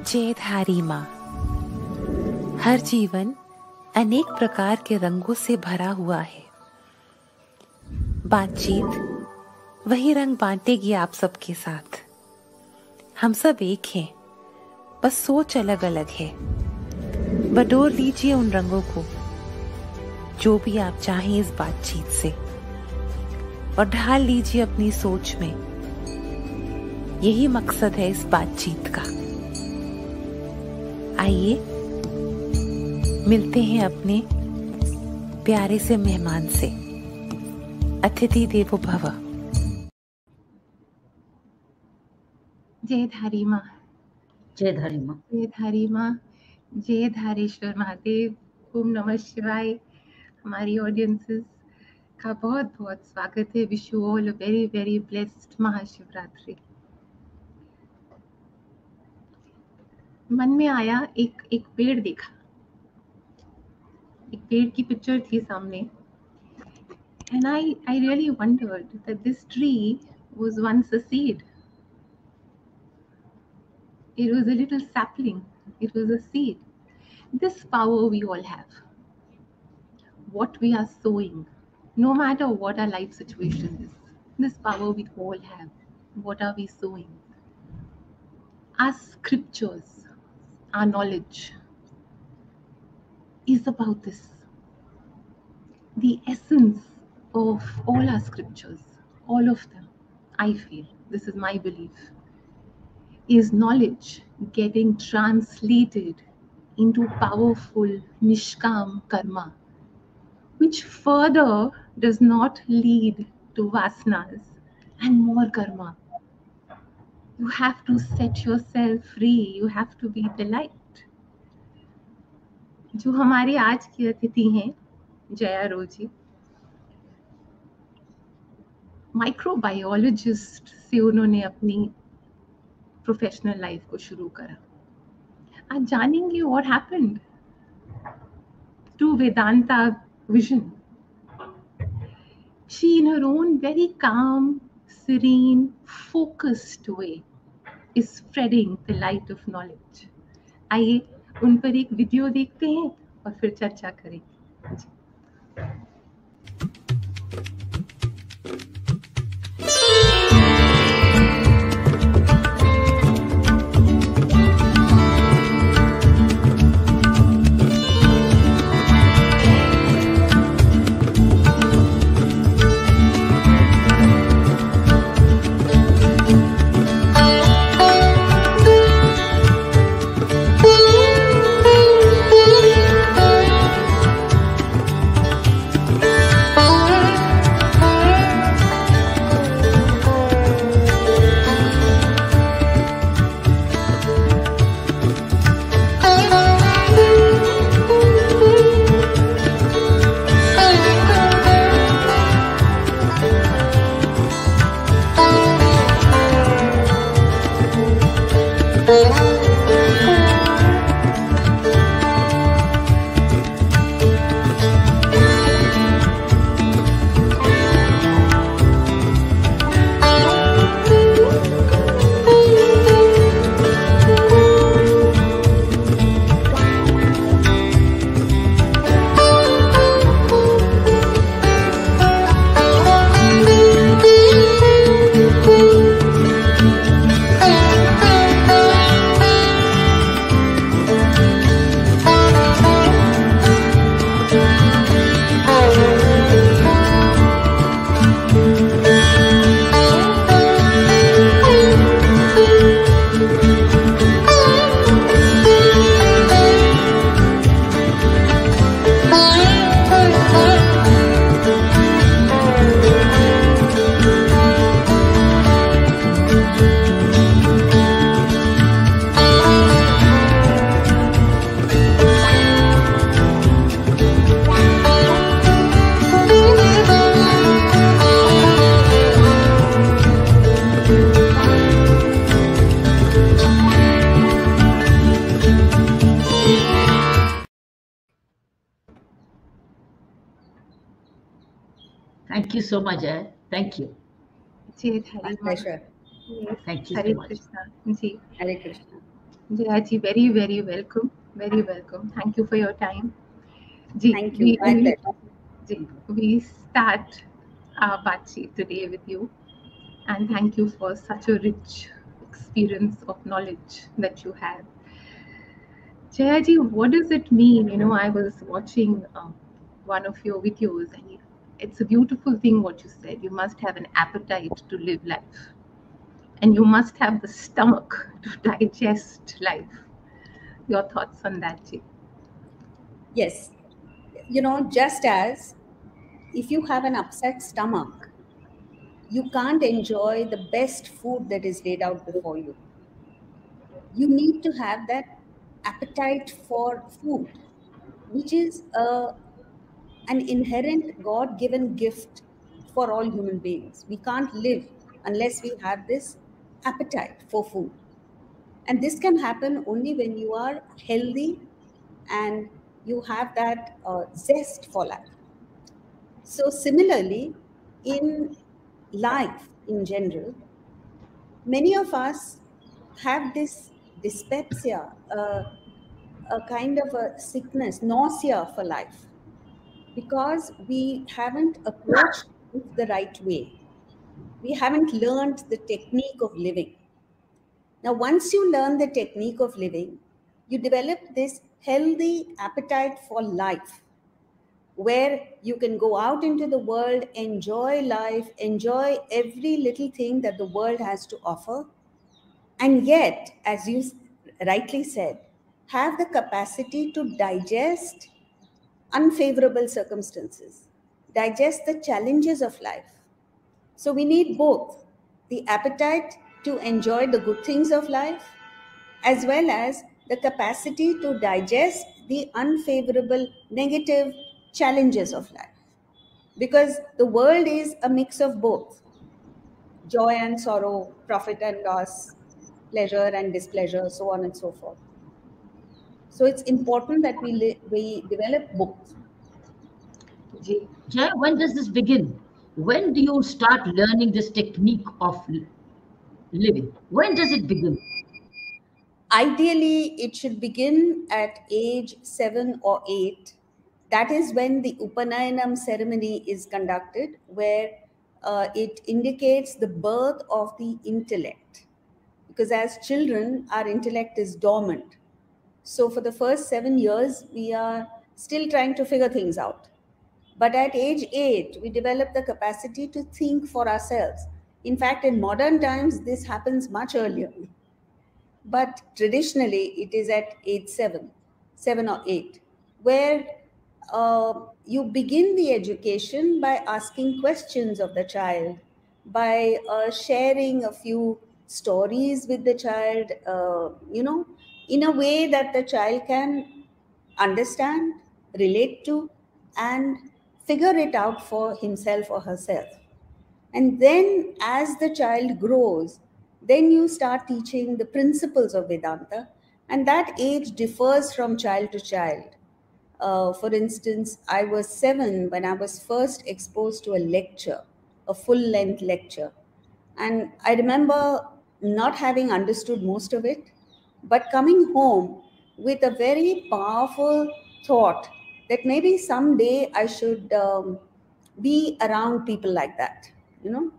जयधारी माँ। हर जीवन अनेक प्रकार के रंगों से भरा हुआ है। बातचीत वही रंग बांटेगी आप सबके साथ। हम सब एक हैं, बस सोच अलग अलग है। बटोर लीजिए उन रंगों को, जो भी आप चाहें इस बातचीत से, और ढाल लीजिए अपनी सोच में। यही मकसद है इस बातचीत का। आइए मिलते हैं अपने प्यारे से मेहमान से। अतिथि देवो भव। जयधारी माँ। जयधारी माँ। जयधारी माँ। जय धारेश्वर महादेव। ओम नमः शिवाय। हमारी ऑडियंसेस का बहुत बहुत स्वागत है। Wish you all a very very blessed Mahashivratri. मन में आया, एक पेड़ देखा, एक पेड़ की पिक्चर थी सामने, and I really wondered that this tree was once a seed. It was a little sapling. It was a seed. This power we all have. What we are sowing, no matter what our life situation is, this power we all have. What are we sowing? Our scriptures, our knowledge is about this. The essence of all our scriptures, all of them, I feel, this is my belief, is knowledge getting translated into powerful nishkam karma, which further does not lead to vasanas and more karma. You have to set yourself free. You have to be the light. जो हमारी आज की अतिथि हैं जया रोजी, microbiologist से उन्होंने अपनी प्रोफेशनल लाइफ को शुरू करा। आज जानेंगे what happened to Vedanta vision. She, in her own very calm, serene, focused way, is spreading the light of knowledge. आइए उन पर एक वीडियो देखते हैं और फिर चर्चा करेंगे। Thank you so much, Jay. Thank you. जय धारी माँ। Thank you Hare so much. Krishna ji. Hare Krishna. Jayaji, very, very welcome. Very welcome. Thank you for your time. Ji, Thank you. My pleasure. we start our Bachi today with you. And thank you for such a rich experience of knowledge that you have. Jayaji, what does it mean? You know, I was watching one of your videos, and it's a beautiful thing what you said. You must have an appetite to live life, and you must have the stomach to digest life. Your thoughts on that, Ji? Yes. You know, just as if you have an upset stomach, you can't enjoy the best food that is laid out before you. You need to have that appetite for food, which is an inherent God-given gift for all human beings. We can't live unless we have this appetite for food. And this can happen only when you are healthy and you have that zest for life. So similarly, in life in general, many of us have this dyspepsia, a kind of a sickness, nausea for life, because we haven't approached it the right way. We haven't learned the technique of living. Now, once you learn the technique of living, you develop this healthy appetite for life, where you can go out into the world, enjoy life, enjoy every little thing that the world has to offer, and yet, as you rightly said, have the capacity to digest unfavorable circumstances, digest the challenges of life. So we need both the appetite to enjoy the good things of life, as well as the capacity to digest the unfavorable, negative challenges of life. Because the world is a mix of both: joy and sorrow, profit and loss, pleasure and displeasure, so on and so forth. So it's important that we develop both. Jay, when does this begin? When do you start learning this technique of living? When does it begin? Ideally, it should begin at age 7 or 8. That is when the Upanayanam ceremony is conducted, where it indicates the birth of the intellect. Because as children, our intellect is dormant. So for the first 7 years, we are still trying to figure things out. But at age 8, we develop the capacity to think for ourselves. In fact, in modern times, this happens much earlier. But traditionally, it is at age 7 or 8, where you begin the education by asking questions of the child, by sharing a few stories with the child, in a way that the child can understand, relate to, and figure it out for himself or herself. And then as the child grows, then you start teaching the principles of Vedanta, and that age differs from child to child. For instance, I was 7 when I was first exposed to a lecture, a full-length lecture. And I remember not having understood most of it, but coming home with a very powerful thought that maybe someday I should be around people like that, you know.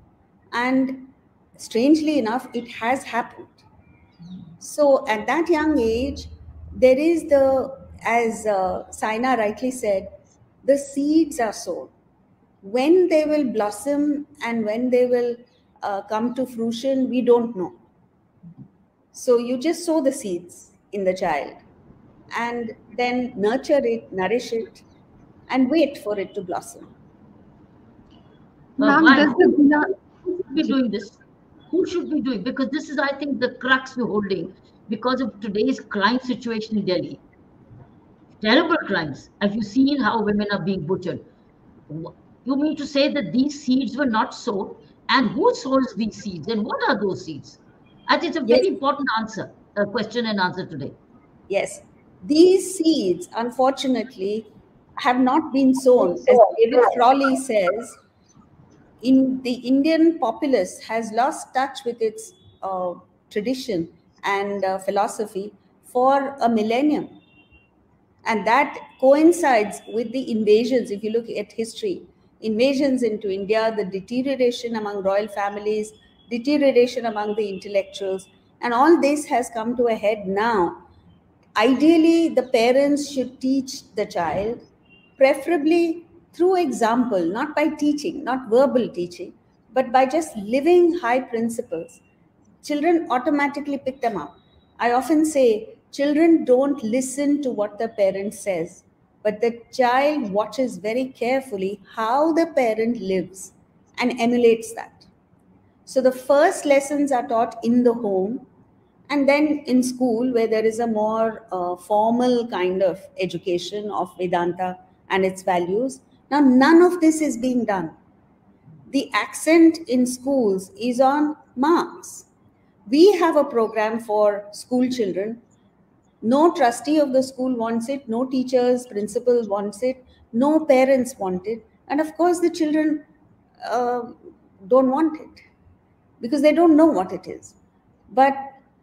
And strangely enough, it has happened. So at that young age, there is as Saina rightly said, the seeds are sown. When they will blossom and when they will come to fruition, we don't know. So you just sow the seeds in the child and then nurture it, nourish it, and wait for it to blossom. Ma'am, Why? does Who the should be doing this? Who should be doing? Because this is, I think, the crux we're holding because of today's crime situation in Delhi. Terrible crimes. Have you seen how women are being butchered? You mean to say that these seeds were not sown? And who sows these seeds? And what are those seeds? I think it's a Yes. very important answer, question and answer today. Yes, these seeds, unfortunately, have not been sown. As David Frawley says, in the Indian populace has lost touch with its tradition and philosophy for a millennium. And that coincides with the invasions. If you look at history, invasions into India, the deterioration among royal families, deterioration among the intellectuals, and all this has come to a head now. Ideally, the parents should teach the child, preferably through example, not by teaching, not verbal teaching, but by just living high principles. Children automatically pick them up. I often say children don't listen to what the parent says, but the child watches very carefully how the parent lives and emulates that. So the first lessons are taught in the home, and then in school, where there is a more formal kind of education of Vedanta and its values. Now, none of this is being done. The accent in schools is on marks. We have a program for school children. No trustee of the school wants it, no teachers, principal wants it, no parents want it. And of course, the children don't want it because they don't know what it is.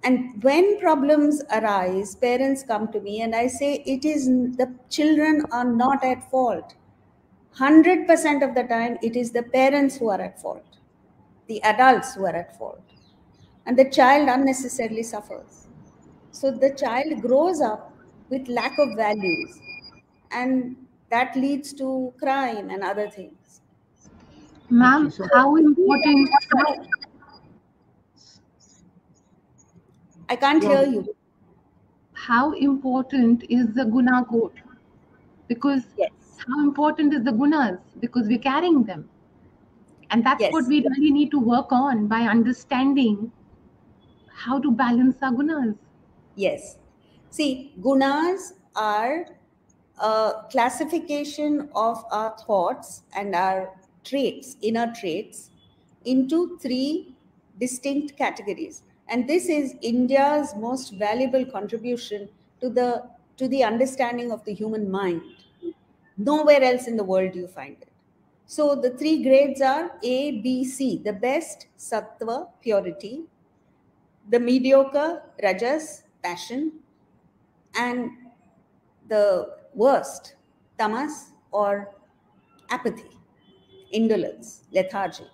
And when problems arise, parents come to me and I say, the children are not at fault. 100% of the time, it is the parents who are at fault, the adults who are at fault. And the child unnecessarily suffers. So the child grows up with lack of values, and that leads to crime and other things. Ma'am, how important? I can't hear you. How important is the guna code? Because yes. How important is the gunas? Because we're carrying them. And that's yes. what we really need to work on, by understanding how to balance our gunas. Yes. See, gunas are a classification of our thoughts and our traits, inner traits, into 3 distinct categories. And this is India's most valuable contribution to the understanding of the human mind. Nowhere else in the world do you find it. So the 3 grades are A, B, C. The best, sattva, purity. The mediocre, rajas, passion. And the worst, tamas, or apathy, indolence, lethargy.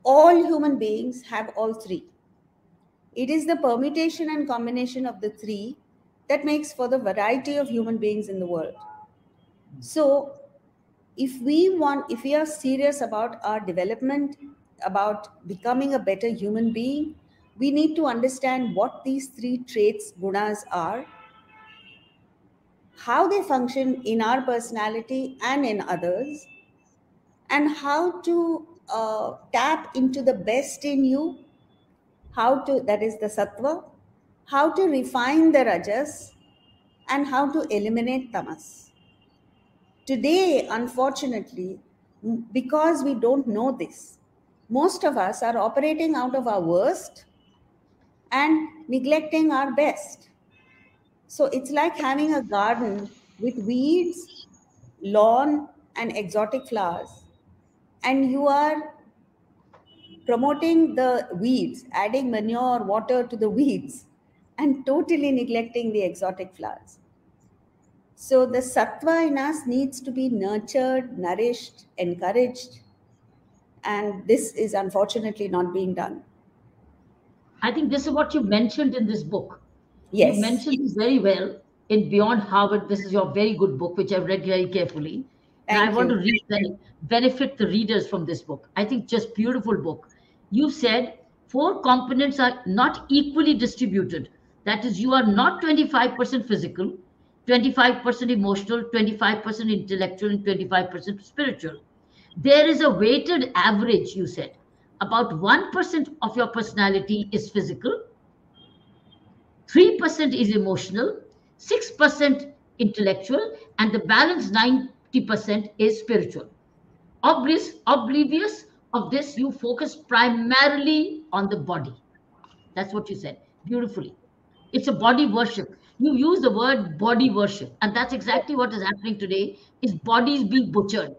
All human beings have all 3. It is the permutation and combination of the 3 that makes for the variety of human beings in the world. So if we are serious about our development, about becoming a better human being, we need to understand what these 3 traits, gunas, are, how they function in our personality and in others, and how to tap into the best in you, that is the sattva, how to refine the rajas, and how to eliminate tamas. Today, unfortunately, because we don't know this, most of us are operating out of our worst and neglecting our best. So it's like having a garden with weeds, lawn, and exotic flowers, and you are promoting the weeds, adding manure, water to the weeds, and totally neglecting the exotic flowers. So the sattva in us needs to be nurtured, nourished, encouraged, and this is unfortunately not being done. I think this is what you mentioned in this book. Yes. You mentioned this very well in Beyond Harvard. This is your very good book, which I've read very carefully. And I want to benefit the readers from this book. I think just beautiful book. You said 4 components are not equally distributed. That is, you are not 25% physical, 25% emotional, 25% intellectual, and 25% spiritual. There is a weighted average, you said. About 1% of your personality is physical, 3% is emotional, 6% intellectual, and the balance 90% is spiritual. Oblivious of this, you focus primarily on the body. That's what you said beautifully. It's a body worship. You use the word body worship, and that's exactly what is happening today, is bodies being butchered.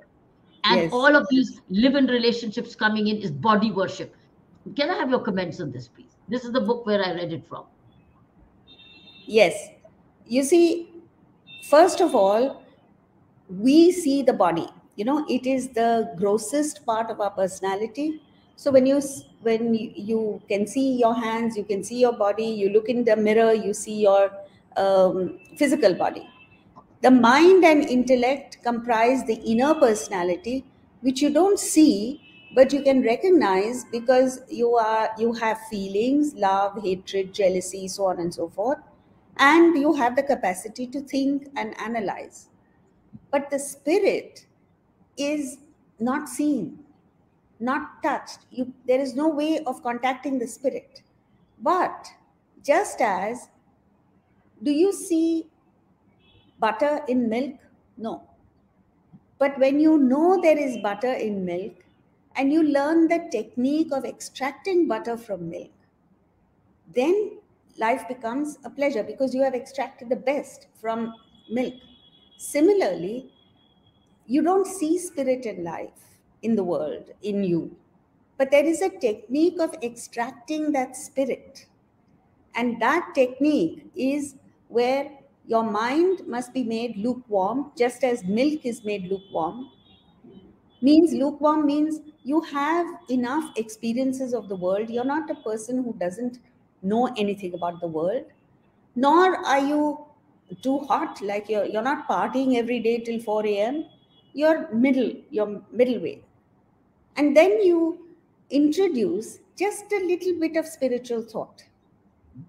And yes. all of these live-in relationships coming in is body worship. Can I have your comments on this, please? This is the book where I read it from. Yes. You see, first of all, we see the body. You know, it is the grossest part of our personality. So when you can see your hands, you can see your body, you look in the mirror, you see your physical body. The mind and intellect comprise the inner personality, which you don't see, but you can recognize because you have feelings, love, hatred, jealousy, so on and so forth, and you have the capacity to think and analyze. But the spirit is not seen, not touched. There is no way of contacting the spirit. But just as, do you see butter in milk? No. But when you know there is butter in milk and you learn the technique of extracting butter from milk, then life becomes a pleasure because you have extracted the best from milk. Similarly, you don't see spirit in life, in the world, in you, but there is a technique of extracting that spirit. And that technique is where your mind must be made lukewarm, just as milk is made lukewarm. Lukewarm means you have enough experiences of the world. You're not a person who doesn't know anything about the world, nor are you too hot, like you're not partying every day till 4 a.m. You're middle way. And then you introduce just a little bit of spiritual thought,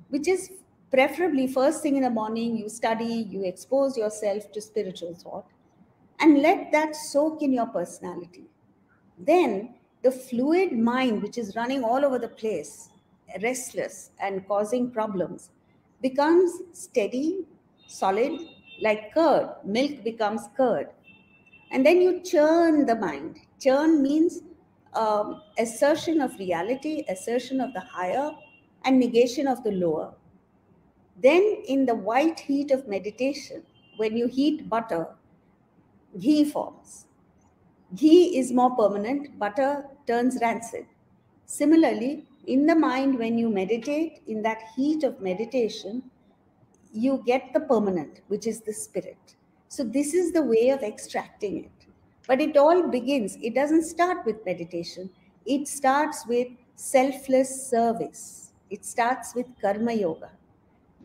which is preferably first thing in the morning. You study, you expose yourself to spiritual thought, and let that soak in your personality. Then the fluid mind, which is running all over the place, restless and causing problems, becomes steady, solid, like curd. Milk becomes curd. And then you churn the mind. Churn means assertion of reality, assertion of the higher, and negation of the lower. Then in the white heat of meditation, when you heat butter, ghee forms. Ghee is more permanent, butter turns rancid. Similarly, in the mind, when you meditate, in that heat of meditation, you get the permanent, which is the spirit. So this is the way of extracting it. But it all begins, it doesn't start with meditation. It starts with selfless service. It starts with karma yoga.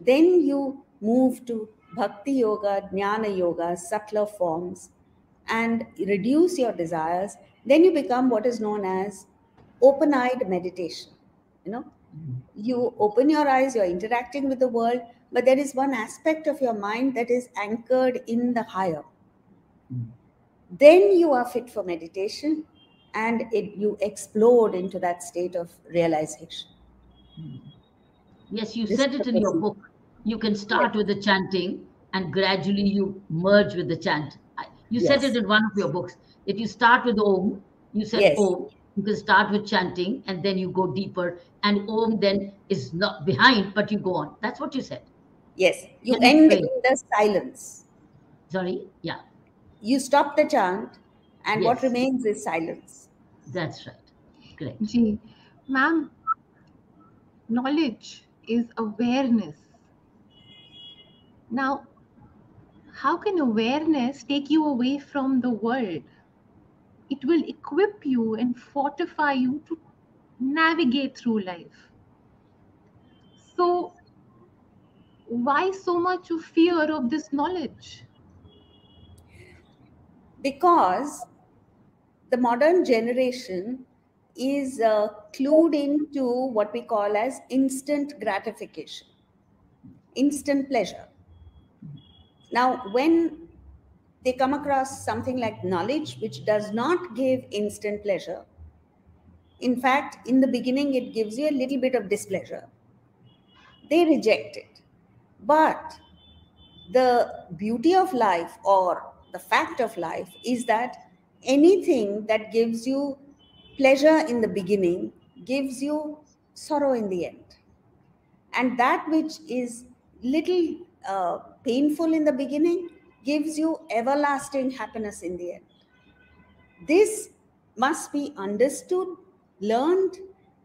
Then you move to bhakti yoga, jnana yoga, subtler forms, and reduce your desires. Then you become what is known as open-eyed meditation. You know, you open your eyes, you're interacting with the world, but there is one aspect of your mind that is anchored in the higher. Then you are fit for meditation, and you explode into that state of realization. Yes, you said it in your book. You can start with the chanting and gradually you merge with the chant. You said it in one of your books. If you start with Om, you said Om, you can start with chanting and then you go deeper, and Om then is not behind, but you go on. That's what you said. Yes, you end in the silence. Sorry? Yeah. You stop the chant, and what remains is silence. That's right. Correct. Ji, ma'am, knowledge is awareness. Now, how can awareness take you away from the world? It will equip you and fortify you to navigate through life. So, why so much of fear of this knowledge? Because the modern generation is clued into what we call as instant gratification, instant pleasure. Now, when they come across something like knowledge, which does not give instant pleasure, in fact, in the beginning, it gives you a little bit of displeasure, they reject it. But the beauty of life, or the fact of life, is that anything that gives you pleasure in the beginning gives you sorrow in the end. And that which is little painful in the beginning gives you everlasting happiness in the end. This must be understood, learned,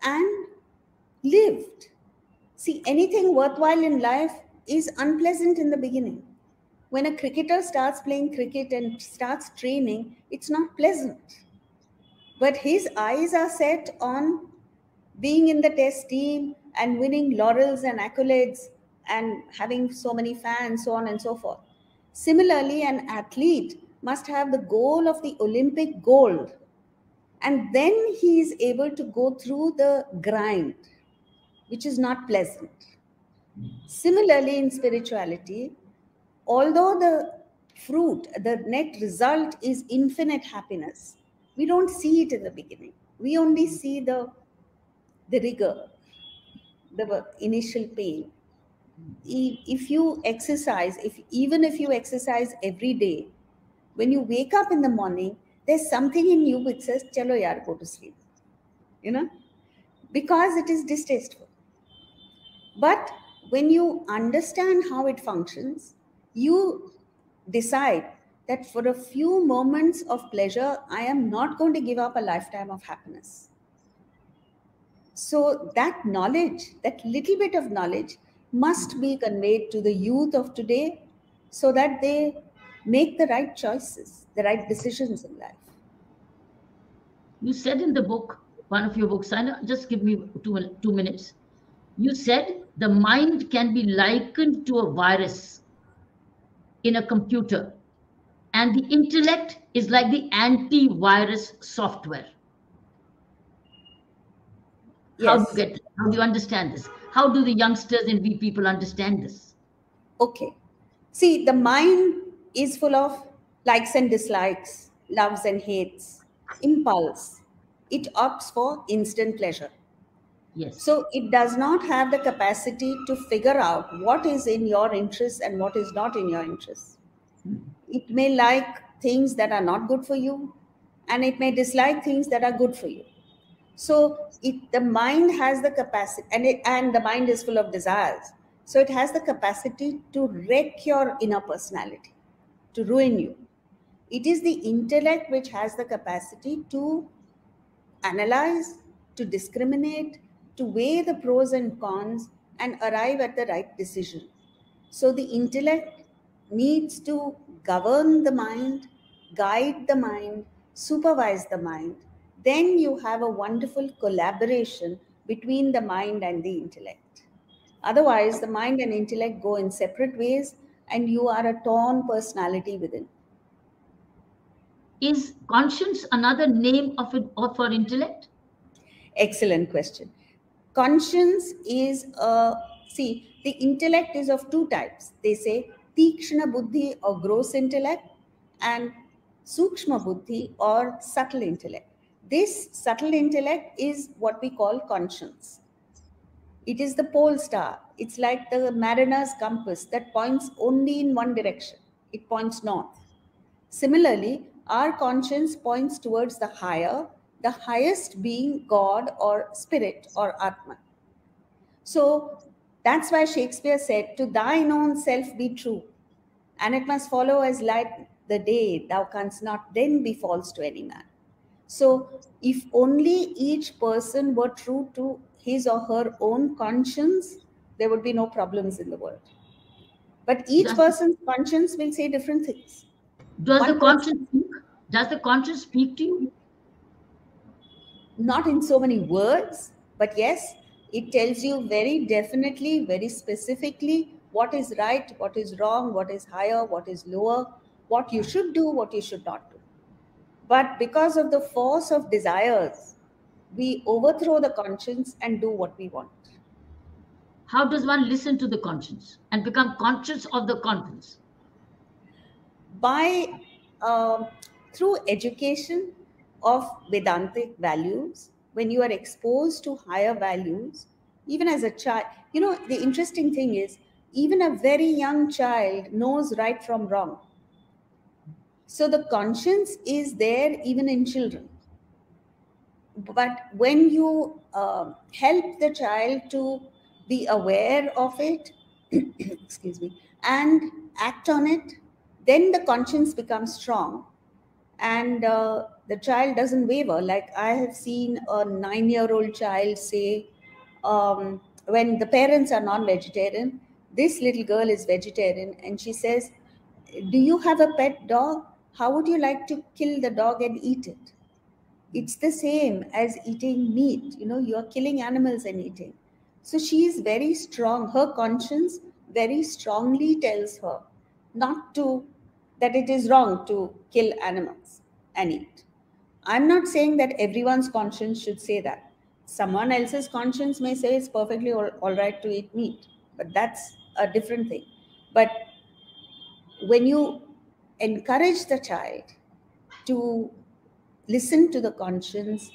and lived. See, anything worthwhile in life is unpleasant in the beginning. When a cricketer starts playing cricket and starts training, it's not pleasant. But his eyes are set on being in the test team and winning laurels and accolades and having so many fans, so on and so forth. Similarly, an athlete must have the goal of the Olympic gold, and then he is able to go through the grind, which is not pleasant. Similarly, in spirituality, although the fruit, the net result is infinite happiness, we don't see it in the beginning. We only see the rigor, the initial pain. If you exercise, even if you exercise every day, when you wake up in the morning, there's something in you which says, "Chalo yaar, go to sleep," because it is distasteful. But when you understand how it functions, you decide that for a few moments of pleasure, I am not going to give up a lifetime of happiness. So that knowledge, that little bit of knowledge, must be conveyed to the youth of today so that they make the right choices, the right decisions in life. You said in the book, one of your books, just give me 2 minutes. You said the mind can be likened to a virus in a computer, and the intellect is like the antivirus software. Yes. How do you understand this? How do the youngsters and we people understand this? Okay. See, the mind is full of likes and dislikes, loves and hates, impulse. It opts for instant pleasure. Yes. So it does not have the capacity to figure out what is in your interest and what is not in your interest. It may like things that are not good for you, and it may dislike things that are good for you. So the mind has the capacity, and the mind is full of desires. So it has the capacity to wreck your inner personality, to ruin you. It is the intellect which has the capacity to analyze, to discriminate, to weigh the pros and cons and arrive at the right decision. So the intellect needs to govern the mind, guide the mind, supervise the mind. Then you have a wonderful collaboration between the mind and the intellect. Otherwise, the mind and intellect go in separate ways and you are a torn personality within. Is conscience another name of our intellect? Excellent question. Conscience is the intellect is of two types. They say tikshna buddhi or gross intellect and sukshma buddhi or subtle intellect. This subtle intellect is what we call conscience. It is the pole star. It's like the mariner's compass that points only in one direction. It points north. Similarly, our conscience points towards the higher, the highest being God or spirit or Atman. So that's why Shakespeare said, "To thine own self be true, and it must follow as light the day, thou canst not then be false to any man." So if only each person were true to his or her own conscience, there would be no problems in the world. But each person's conscience will say different things. Does the conscience speak? Does the conscience speak to you? Not in so many words, but yes, it tells you very definitely, very specifically what is right, what is wrong, what is higher, what is lower, what you should do, what you should not do. But because of the force of desires, we overthrow the conscience and do what we want. How does one listen to the conscience and become conscious of the conscience? By through education of Vedantic values, when you are exposed to higher values, even as a child, the interesting thing is, even a very young child knows right from wrong. So the conscience is there even in children. But when you help the child to be aware of it, excuse me, and act on it, then the conscience becomes strong and the child doesn't waver. Like I have seen a 9-year-old child say, when the parents are non-vegetarian, this little girl is vegetarian, and she says, do you have a pet dog? How would you like to kill the dog and eat it? It's the same as eating meat. You are killing animals and eating. So she is very strong. Her conscience very strongly tells her that it is wrong to kill animals and eat. I'm not saying that everyone's conscience should say that. Someone else's conscience may say it's perfectly all right to eat meat, but that's a different thing. But when you encourage the child to listen to the conscience,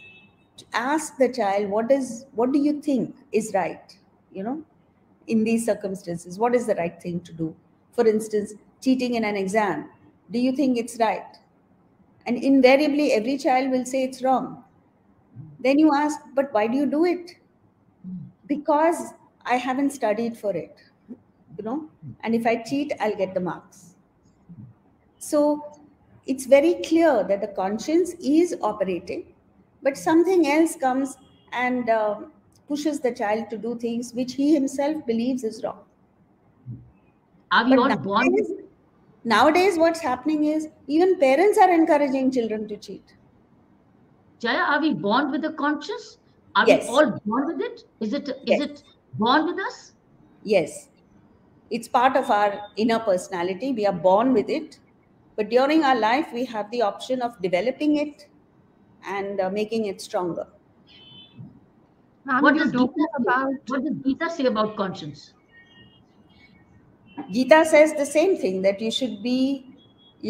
to ask the child, what do you think is right, in these circumstances, what is the right thing to do? For instance, cheating in an exam, do you think it's right? And invariably every child will say it's wrong. Then you ask, but why do you do it? Because I haven't studied for it, and if I cheat, I'll get the marks. So it's very clear that the conscience is operating, but something else comes and pushes the child to do things which he himself believes is wrong. Are we all born? Nowadays, what's happening is even parents are encouraging children to cheat. Jaya, are we born with a conscience? Are Yes. we all born with it? Is it born with us? Yes. It's part of our inner personality. We are born with it. But during our life, we have the option of developing it and making it stronger. What does Gita say about conscience? Gita says the same thing, that you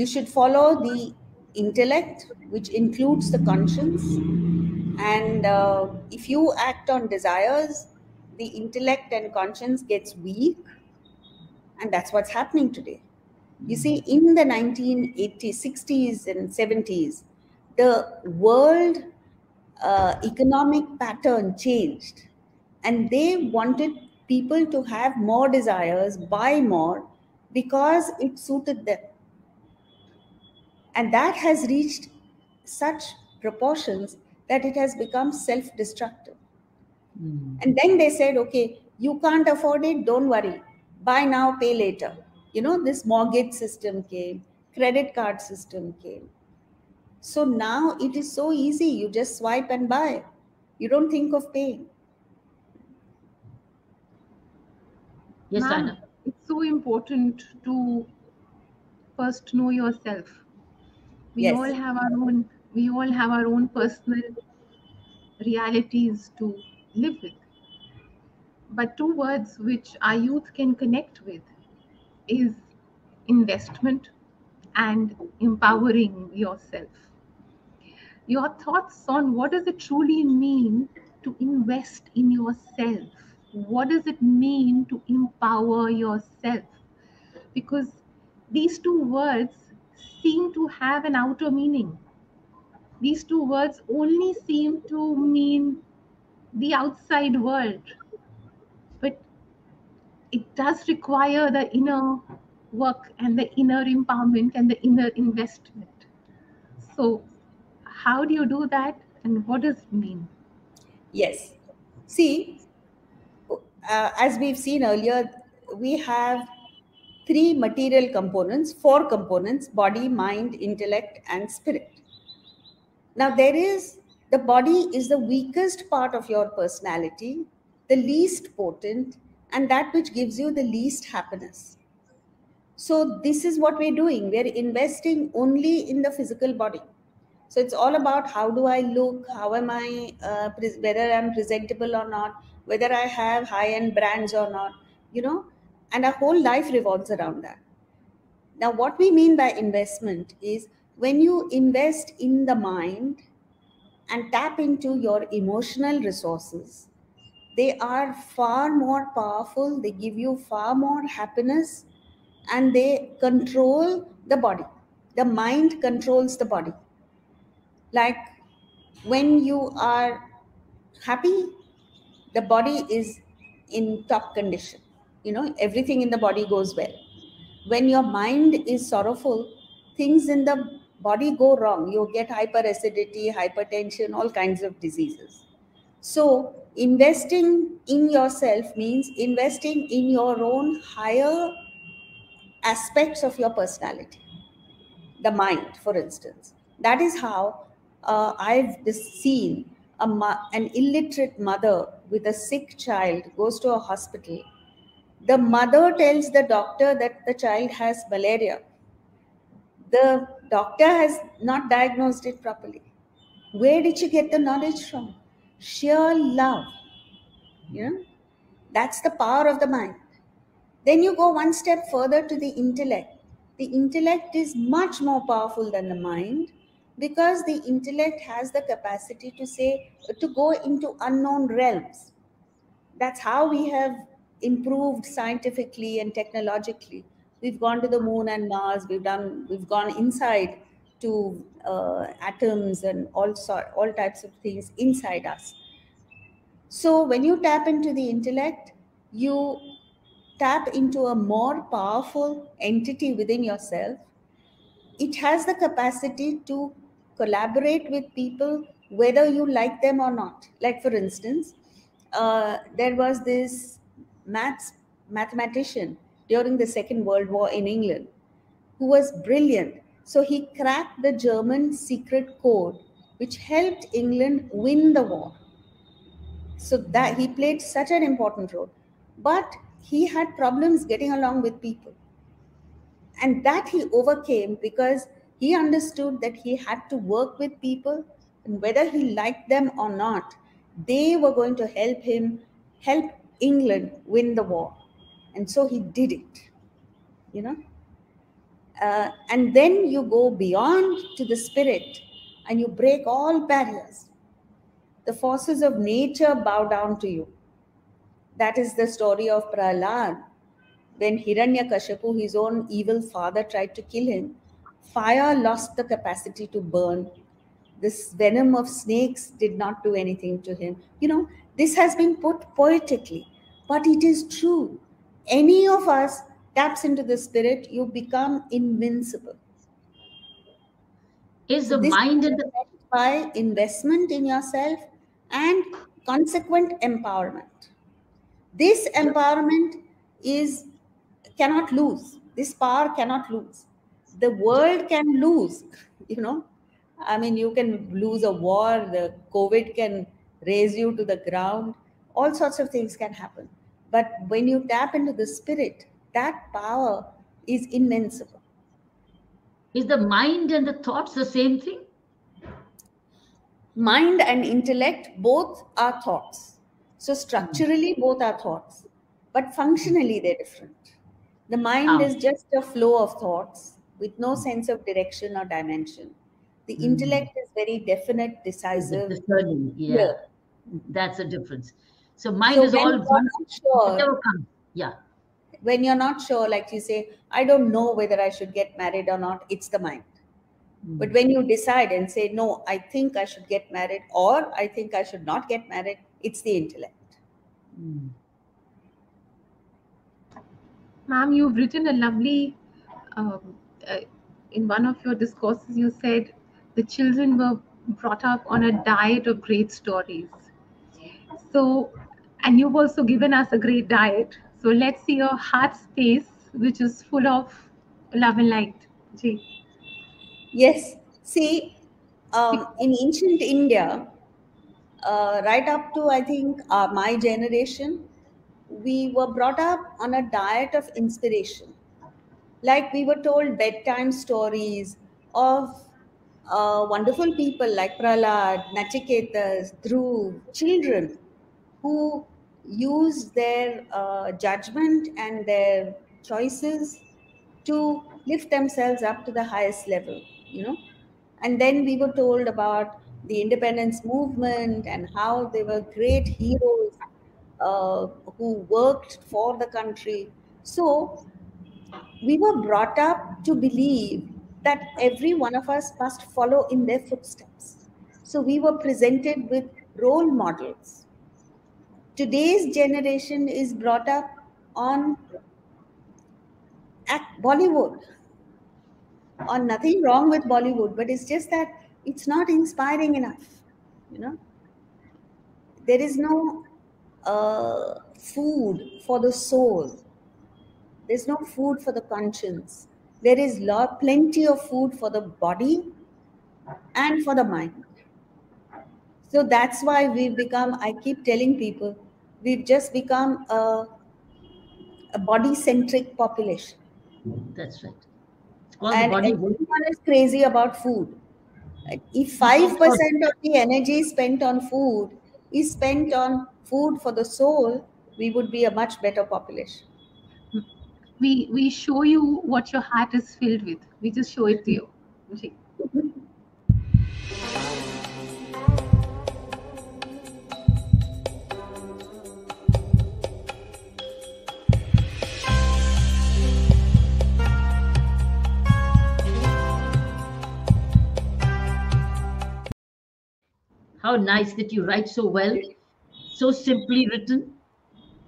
should follow the intellect, which includes the conscience. And if you act on desires, the intellect and conscience gets weak. And that's what's happening today. You see, in the 1980s, 60s and 70s, the world economic pattern changed. And they wanted people to have more desires, buy more, because it suited them. And that has reached such proportions that it has become self-destructive. And then they said, okay, you can't afford it, don't worry. Buy now, pay later. This mortgage system came, credit card system came. So now it is so easy. You just swipe and buy. You don't think of paying. Yes, Anna. It's so important to first know yourself. We Yes. all have our own personal realities to live with. But two words which our youth can connect with is investment and empowering yourself. Your thoughts on what does it truly mean to invest in yourself? What does it mean to empower yourself? Because these two words seem to have an outer meaning. These two words only seem to mean the outside world. But it does require the inner work and the inner empowerment and the inner investment. So how do you do that, and what does it mean? Yes. See, as we've seen earlier, we have three material components, four components: body, mind, intellect, and spirit. Now, the body is the weakest part of your personality, the least potent, and that which gives you the least happiness. So this is what we're doing. We're investing only in the physical body. So it's all about how do I look, how am I, whether I'm presentable or not, whether I have high-end brands or not, and our whole life revolves around that. Now, what we mean by investment is when you invest in the mind and tap into your emotional resources, they are far more powerful, they give you far more happiness, and they control the body. The mind controls the body. Like when you are happy, the body is in top condition. Everything in the body goes well. When your mind is sorrowful, things in the body go wrong. You get hyperacidity, hypertension, all kinds of diseases. So, investing in yourself means investing in your own higher aspects of your personality, the mind, for instance. That is how I've seen an illiterate mother with a sick child goes to a hospital. The mother tells the doctor that the child has malaria. The doctor has not diagnosed it properly. Where did she get the knowledge from? Sheer love. You know, that's the power of the mind. Then you go one step further to the intellect. The intellect is much more powerful than the mind, because the intellect has the capacity to go into unknown realms. That's how we have improved scientifically and technologically. We've gone to the moon and Mars. We've gone inside to atoms and all types of things inside us. So when you tap into the intellect, you tap into a more powerful entity within yourself. It has the capacity to collaborate with people whether you like them or not. Like, for instance, there was this mathematician during the Second World War in England who was brilliant. So he cracked the German secret code, which helped England win the war. So that he played such an important role. But he had problems getting along with people. And that he overcame because he understood that he had to work with people, and whether he liked them or not, they were going to help England win the war. And so he did it, you know. And then you go beyond to the spirit and you break all barriers. The forces of nature bow down to you. That is the story of Prahlad. When Hiranyakashipu, his own evil father, tried to kill him, fire lost the capacity to burn. This venom of snakes did not do anything to him. You know, this has been put poetically, but it is true. Any of us taps into the spirit, you become invincible. Is the mind and the by investment in yourself and consequent empowerment. This empowerment cannot lose. This power cannot lose. The world can lose, you know. I mean, you can lose a war, the COVID can raise you to the ground, all sorts of things can happen. But when you tap into the spirit, that power is invincible. Is the mind and the thoughts the same thing? Mind and intellect both are thoughts. So structurally, both are thoughts, but functionally, they're different. The mind is just a flow of thoughts with no sense of direction or dimension. The intellect is very definite, decisive. Discerning, yeah. That's the difference. So mind is all sure. Yeah. When you're not sure, like you say, I don't know whether I should get married or not, it's the mind. But when you decide and say, no, I think I should get married, or I think I should not get married, it's the intellect. Ma'am, you've written a lovely, in one of your discourses, you said the children were brought up on a diet of great stories. So, and you've also given us a great diet. So let's see your heart space, which is full of love and light. Ji. Yes. See, in ancient India, right up to, I think, my generation, we were brought up on a diet of inspiration. Like, we were told bedtime stories of wonderful people like Prahlad, Nachiketas, Dhruv, children who used their judgment and their choices to lift themselves up to the highest level, you know. And then we were told about the independence movement and how they were great heroes who worked for the country. So we were brought up to believe that every one of us must follow in their footsteps. So we were presented with role models. Today's generation is brought up on Bollywood. Or nothing wrong with Bollywood, but it's just that it's not inspiring enough, you know. there is no food for the soul. There's no food for the conscience. There is plenty of food for the body and for the mind. So that's why we've become, I keep telling people, we've just become a body-centric population. That's right. It's called And the body. everyone is crazy about food. If 5% of the energy spent on food is spent on food for the soul, we would be a much better population. We show you what your heart is filled with. We just show it to you. Okay. How nice that you write so well, so simply written.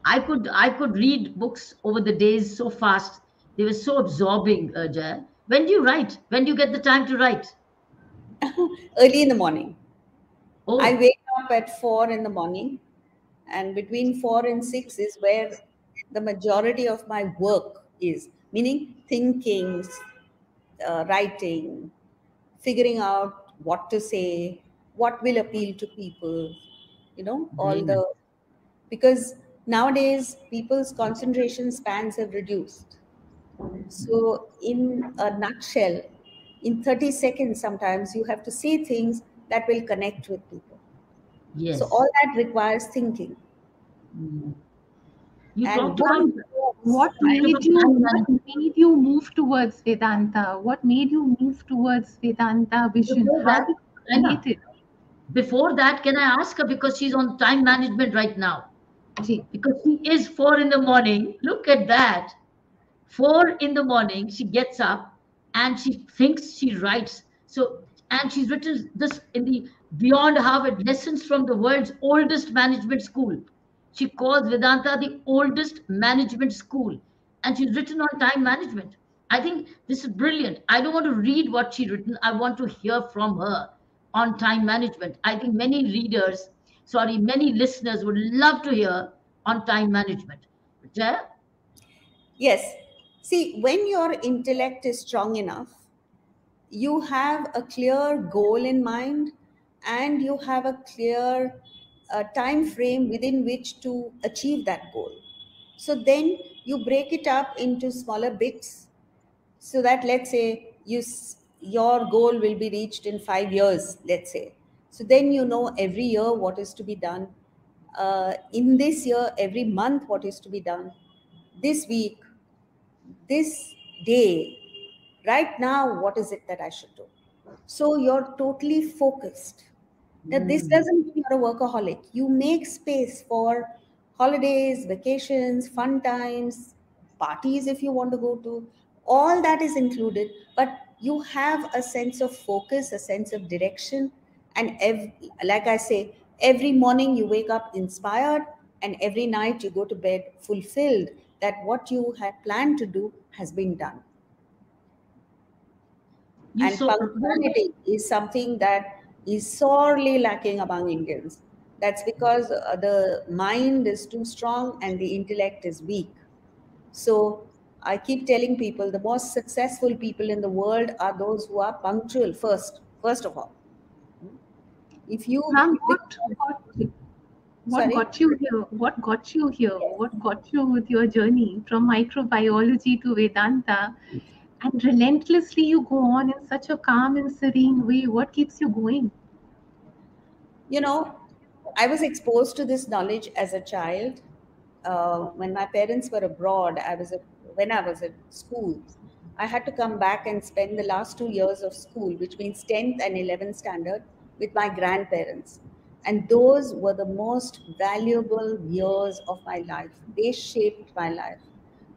I could read books over the days so fast. They were so absorbing, Jaya. When do you write? When do you get the time to write? Early in the morning. Oh, I wake up at 4 in the morning, and between 4 and 6 is where the majority of my work is, meaning thinking, writing, figuring out what to say, what will appeal to people, all the, because nowadays people's concentration spans have reduced. So in a nutshell, in 30 seconds, sometimes you have to say things that will connect with people. yes. So all that requires thinking. You And talked about What made you move towards Vedanta? What made you move towards Vedanta vision? How did you create it? Before that, can I ask her, because she's on time management right now? Ji. Because she is 4 in the morning. Look at that. 4 in the morning, she gets up and she thinks, she writes. So, and she's written this in the Beyond Harvard, Lessons from the World's Oldest Management School. She calls Vedanta the oldest management school, and she's written on time management. I think this is brilliant. I don't want to read what she's written. I want to hear from her on time management. I think many many listeners would love to hear on time management. Jaya? yes, see, when your intellect is strong enough, you have a clear goal in mind, and you have a clear time frame within which to achieve that goal. So then you break it up into smaller bits, so that, let's say, your goal will be reached in 5 years, let's say. So then every year what is to be done, in this year, every month what is to be done, this week, this day, right now, what is it that I should do? So you're totally focused. Now, this doesn't mean you're a workaholic. You make space for holidays, vacations, fun times, parties if you want to go to. All that is included, but you have a sense of focus, a sense of direction. And like I say, every morning you wake up inspired, and every night you go to bed fulfilled that what you had planned to do has been done. And punctuality is something that is sorely lacking among Indians. That's because the mind is too strong and the intellect is weak. So I keep telling people the most successful people in the world are those who are punctual first of all. If you what got you here? What got you here? What got you with your journey from microbiology to Vedanta? And relentlessly you go on in such a calm and serene way. What keeps you going? I was exposed to this knowledge as a child. When my parents were abroad, when I was at school, I had to come back and spend the last 2 years of school, which means 10th and 11th standard, with my grandparents. And those were the most valuable years of my life. They shaped my life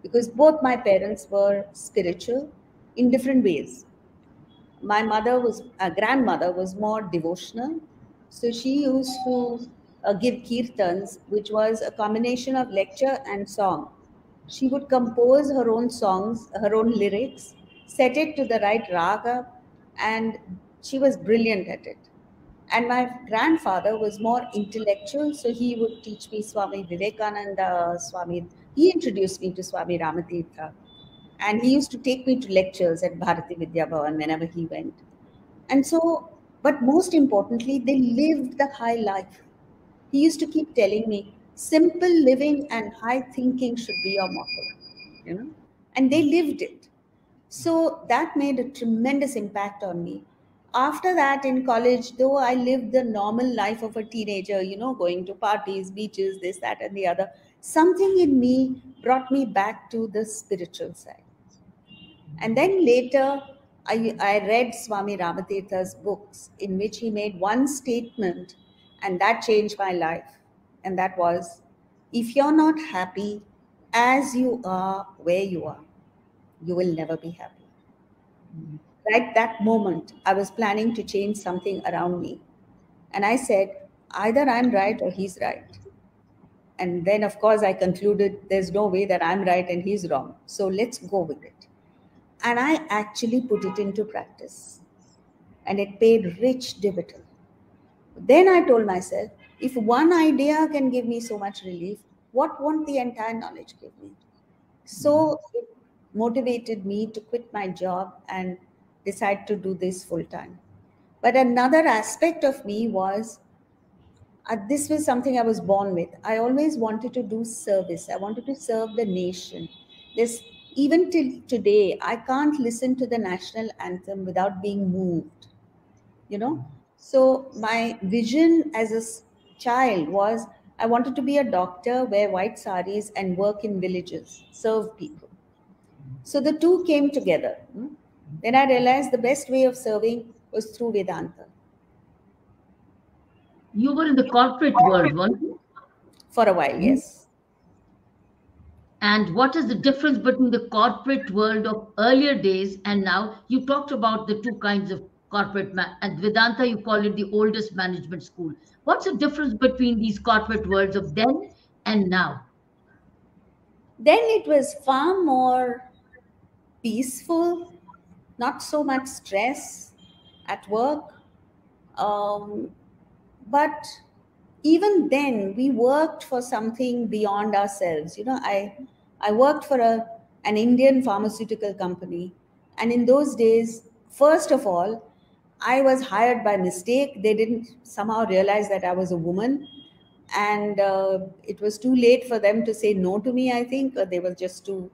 because both my parents were spiritual in different ways. My grandmother was more devotional. So she used to give kirtans, which was a combination of lecture and song. She would compose her own songs, her own lyrics, set it to the right raga, and she was brilliant at it. And my grandfather was more intellectual, so he would teach me Swami Vivekananda, he introduced me to Swami Ramatirtha. And he used to take me to lectures at Bharati Vidya Bhavan whenever he went. And so, but most importantly, they lived the high life. He used to keep telling me, simple living and high thinking should be your motto, and they lived it. So that made a tremendous impact on me. After that, in college, though I lived the normal life of a teenager, going to parties, beaches, this, that, and the other, something in me brought me back to the spiritual side. And then later, I read Swami Ramatirtha's books, in which he made one statement, and that changed my life. And that was, if you're not happy as you are where you are, you will never be happy. Right that moment, I was planning to change something around me. And I said, either I'm right or he's right. And then, of course, I concluded there's no way that I'm right and he's wrong. So let's go with it. And I actually put it into practice. And it paid rich dividend. Then I told myself, if one idea can give me so much relief, what won't the entire knowledge give me? So it motivated me to quit my job and decide to do this full time. But another aspect of me was, this was something I was born with. I always wanted to do service. I wanted to serve the nation. Even till today, I can't listen to the national anthem without being moved, So my vision as a child was, I wanted to be a doctor, wear white saris and work in villages, serve people. So the two came together. Then I realized the best way of serving was through Vedanta. You were in the corporate world, weren't you? For a while, yes. And what is the difference between the corporate world of earlier days and now? You talked about the two kinds of corporate, and Vedanta, you call it the oldest management school. What's the difference between these corporate worlds of then and now? Then it was far more peaceful, not so much stress at work. But even then, we worked for something beyond ourselves. I worked for an Indian pharmaceutical company. And in those days, first of all, I was hired by mistake. They didn't somehow realize that I was a woman. And it was too late for them to say no to me, I think. They were just too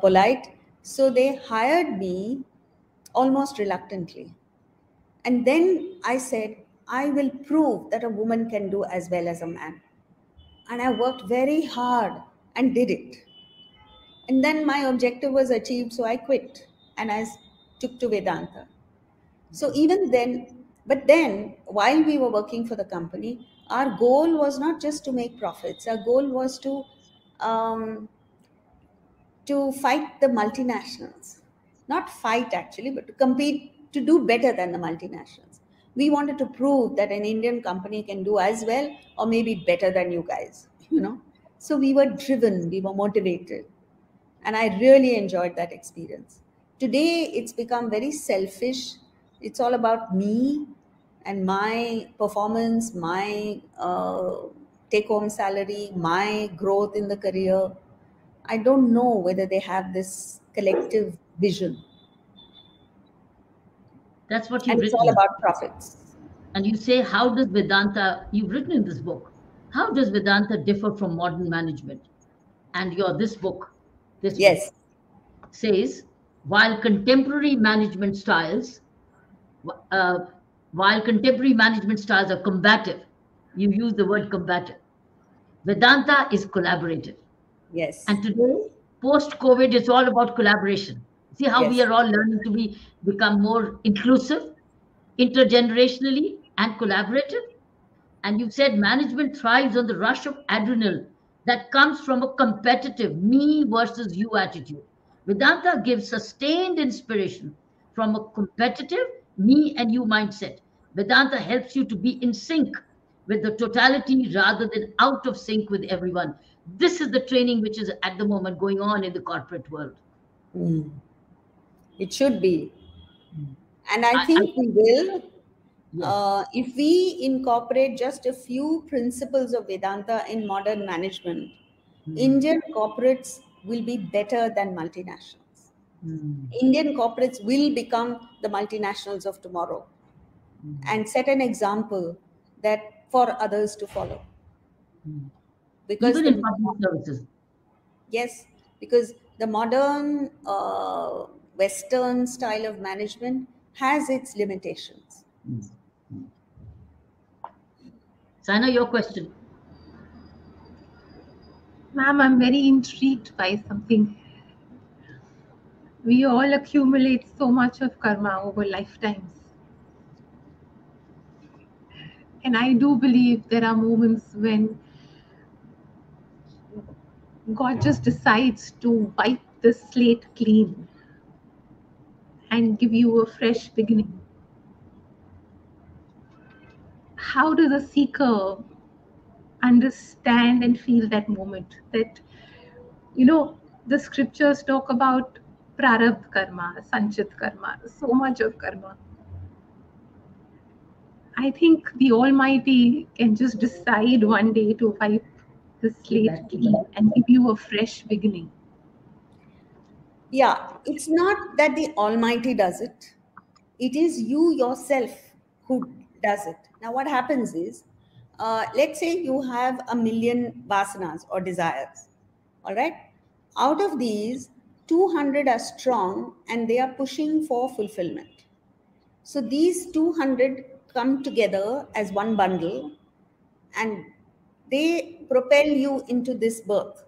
polite. So they hired me almost reluctantly. And then I said, I will prove that a woman can do as well as a man. And I worked very hard and did it. And then my objective was achieved, so I quit and I took to Vedanta. So even then, but then while we were working for the company, our goal was not just to make profits. Our goal was to fight the multinationals. Not fight actually, but to compete, to do better than the multinationals. We wanted to prove that an Indian company can do as well or maybe better than you guys, So we were driven, we were motivated. And I really enjoyed that experience. Today, it's become very selfish. It's all about me and my performance, my take-home salary, my growth in the career. I don't know whether they have this collective vision. That's what you've written. And it's all about profits. And you say, how does Vedanta, you've written in this book, how does Vedanta differ from modern management? And this book, yes, book says, while contemporary management styles are combative, you use the word combative, Vedanta is collaborative. Yes. And today, post-COVID, it's all about collaboration. See how we are all learning to become more inclusive, intergenerationally, and collaborative. And you've said management thrives on the rush of adrenaline that comes from a competitive me versus you attitude. Vedanta gives sustained inspiration from a competitive me and you mindset. Vedanta helps you to be in sync with the totality rather than out of sync with everyone. This is the training which is at the moment going on in the corporate world. It should be. And I think we will. Yes. If we incorporate just a few principles of Vedanta in modern management, Indian corporates will be better than multinationals. Indian corporates will become the multinationals of tomorrow and set an example that for others to follow. Because Even in public services. yes, because the modern Western style of management has its limitations. Saina, your question. Ma'am, I'm very intrigued by something. We all accumulate so much of karma over lifetimes. And I do believe there are moments when God just decides to wipe the slate clean and give you a fresh beginning. How does a seeker understand and feel that moment? That, the scriptures talk about prarabdha karma, sanchit karma, so much of karma. I think the Almighty can just decide one day to wipe the slate clean and give you a fresh beginning. Yeah, it's not that the Almighty does it. It is you yourself who does it. Now, what happens is, let's say you have 1,000,000 vasanas or desires. All right. Out of these, 200 are strong and they are pushing for fulfillment. So these 200 come together as one bundle and they propel you into this birth.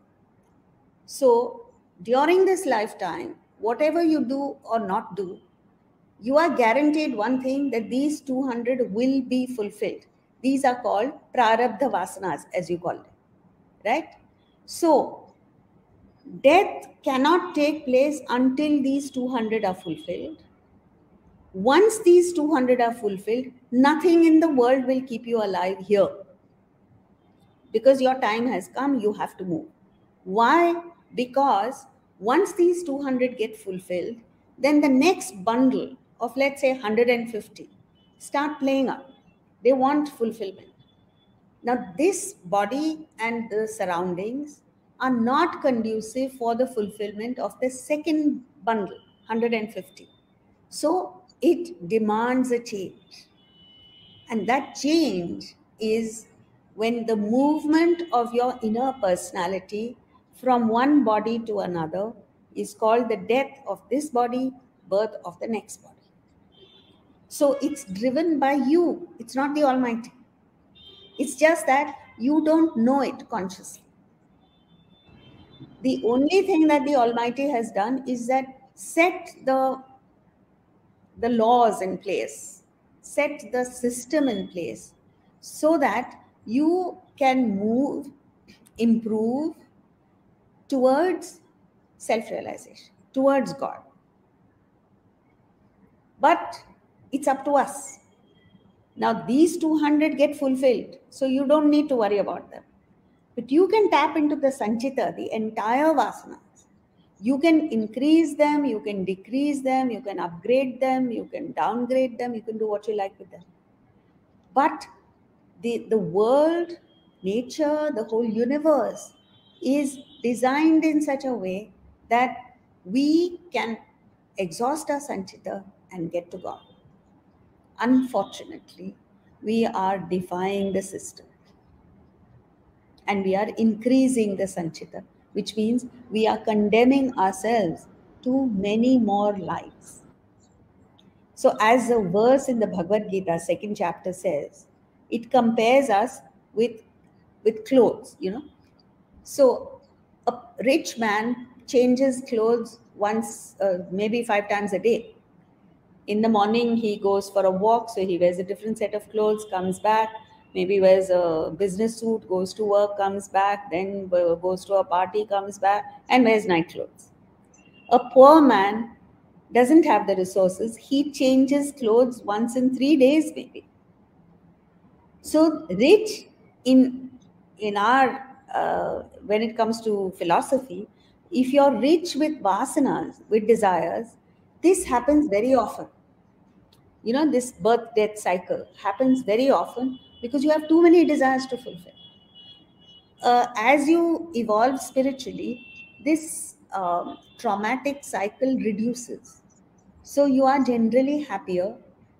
So during this lifetime, whatever you do or not do, you are guaranteed one thing, that these 200 will be fulfilled. These are called prarabdha vasanas, as you call them, right? So death cannot take place until these 200 are fulfilled. Once these 200 are fulfilled, nothing in the world will keep you alive here. Because your time has come, you have to move. Why? Because once these 200 get fulfilled, then the next bundle of, let's say, 150 start playing up. They want fulfillment. Now, this body and the surroundings are not conducive for the fulfillment of the second bundle, 150. So it demands a change. And that change is when the movement of your inner personality from one body to another is called the death of this body, birth of the next body. So it's driven by you. It's not the Almighty. It's just that you don't know it consciously. The only thing that the Almighty has done is that set the laws in place, set the system in place so that you can move, improve towards self-realization, towards God. But it's up to us. Now these 200 get fulfilled, so you don't need to worry about them. But you can tap into the Sanchita, the entire vasanas. You can increase them, you can decrease them, you can upgrade them, you can downgrade them, you can do what you like with them. But the world, nature, the whole universe is designed in such a way that we can exhaust our Sanchita and get to God. Unfortunately, we are defying the system. And we are increasing the Sanchita, which means we are condemning ourselves to many more lives. So as the verse in the Bhagavad Gita, 2nd chapter says, it compares us with clothes, So a rich man changes clothes once, maybe 5 times a day. In the morning, he goes for a walk, so he wears a different set of clothes, comes back, maybe wears a business suit, goes to work, comes back, then goes to a party, comes back, and wears night clothes. A poor man doesn't have the resources. He changes clothes once in 3 days, maybe. So rich in our, when it comes to philosophy, if you're rich with vasanas, with desires, this happens very often. You know, this birth-death cycle happens very often because you have too many desires to fulfill. As you evolve spiritually, this traumatic cycle reduces. So you are generally happier,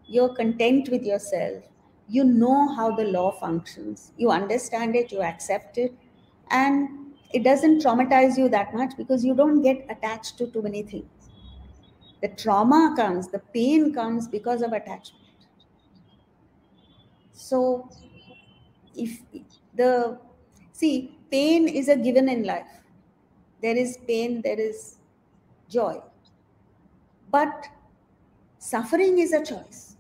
you're content with yourself, you know how the law functions, you understand it, you accept it, and it doesn't traumatize you that much because you don't get attached to too many things. The trauma comes, the pain comes because of attachment. So if the see, pain is a given in life. There is pain, there is joy. But suffering is a choice.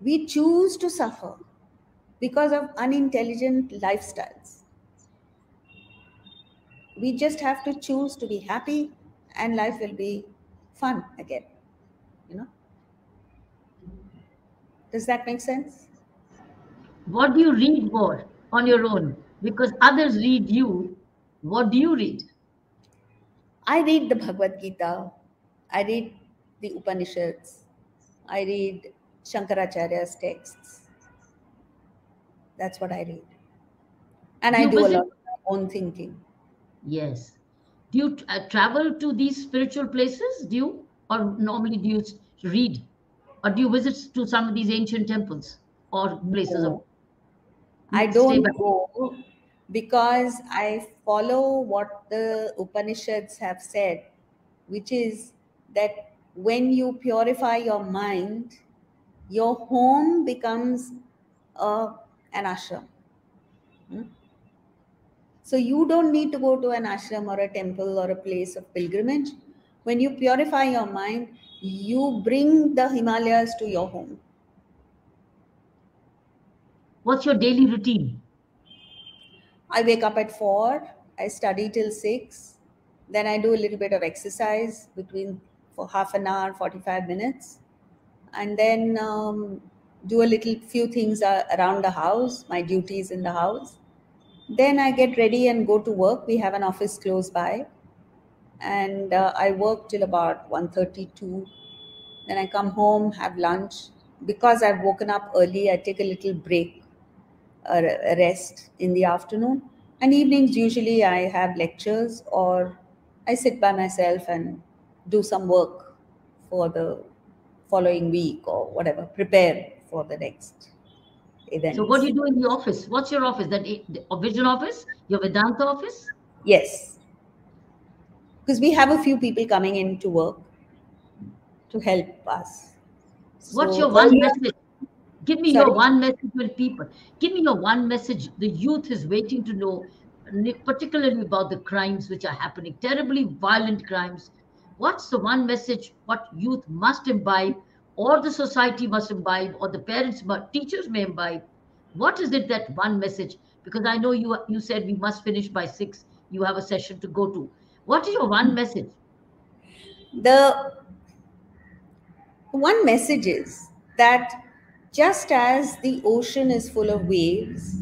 We choose to suffer because of unintelligent lifestyles. We just have to choose to be happy and life will be fun again. You know? Does that make sense? What do you read more on your own? Because others read you. What do you read? I read the Bhagavad Gita. I read the Upanishads. I read Shankaracharya's texts. That's what I read. And I You do a visit- lot of my own thinking. Yes. Do you travel to these spiritual places? Do you? Or normally do you read? Or do you visit to some of these ancient temples or places of. No, I Stay don't back? go because I follow what the Upanishads have said, which is that when you purify your mind, your home becomes an ashram. Hmm? So you don't need to go to an ashram or a temple or a place of pilgrimage. When you purify your mind, you bring the Himalayas to your home. What's your daily routine? I wake up at 4, I study till 6, then I do a little bit of exercise for half an hour, 45 minutes, and then do a little few things around the house, my duties in the house. Then I get ready and go to work. We have an office close by, and I work till about 1:32. Then I come home, have lunch. Because I've woken up early, I take a little break, a rest in the afternoon. And evenings, usually I have lectures or I sit by myself and do some work for the following week or whatever, prepare for the next events. So what do you do in the office? What's your office? That the Vision office? Your Vedanta office? Yes. Because we have a few people coming in to work to help us. What's So your one earlier- message? Give me Sorry? your one message when people. Give me your one message the youth is waiting to know, particularly about the crimes which are happening, terribly violent crimes. What's the one message what youth must imbibe, or the society must imbibe, or the parents, teachers may imbibe? What is it that one message? Because I know you said we must finish by 6. You have a session to go to. What is your one message? The one message is that just as the ocean is full of waves,